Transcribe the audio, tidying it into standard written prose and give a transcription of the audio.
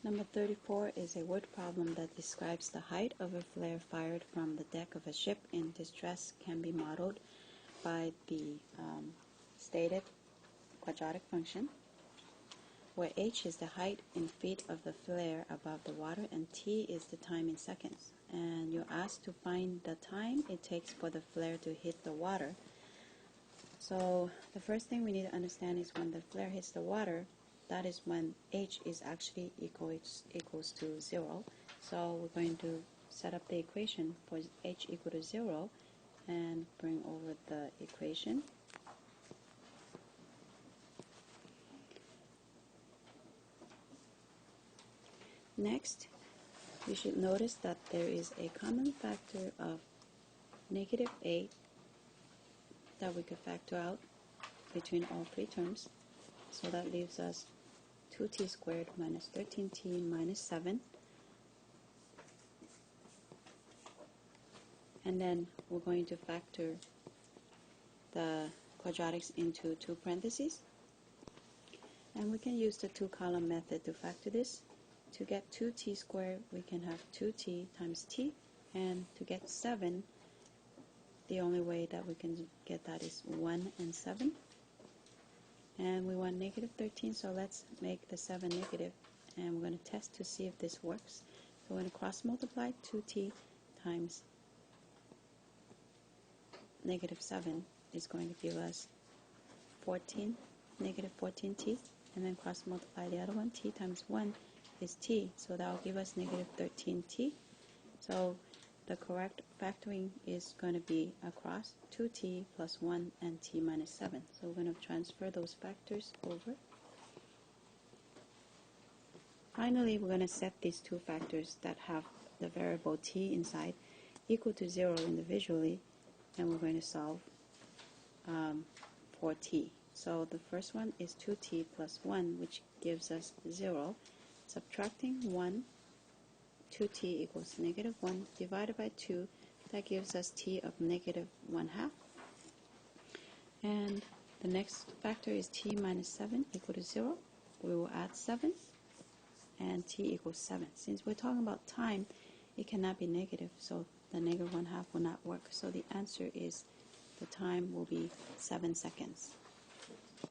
Number 34 is a word problem that describes the height of a flare fired from the deck of a ship in distress can be modeled by the stated quadratic function, where h is the height in feet of the flare above the water and t is the time in seconds. And you're asked to find the time it takes for the flare to hit the water. So the first thing we need to understand is when the flare hits the water, that is when h is actually equals to 0. So we're going to set up the equation for h equal to 0 and bring over the equation. Next, you should notice that there is a common factor of -8 that we could factor out between all three terms. So that leaves us 2t squared minus 13t minus 7. And then we're going to factor the quadratics into two parentheses. And we can use the two-column method to factor this. To get 2t squared, we can have 2t times t. And to get 7, the only way that we can get that is 1 and 7. And we want -13, so let's make the 7 negative. And we're going to test to see if this works. So we're going to cross multiply 2t times -7 is going to give us 14, -14t. And then cross multiply the other one, t times 1 is t, so that will give us -13t. So the correct factoring is going to be across 2t plus 1 and t minus 7. So we're going to transfer those factors over. Finally, we're going to set these two factors that have the variable t inside equal to 0 individually, and we're going to solve for t. So the first one is 2t plus 1, which gives us 0. Subtracting 1, 2t equals -1 divided by 2, that gives us t of -1/2. And the next factor is t minus 7 equal to 0. We will add 7, and t equals 7. Since we're talking about time, it cannot be negative, so the -1/2 will not work. So the answer is the time will be 7 seconds.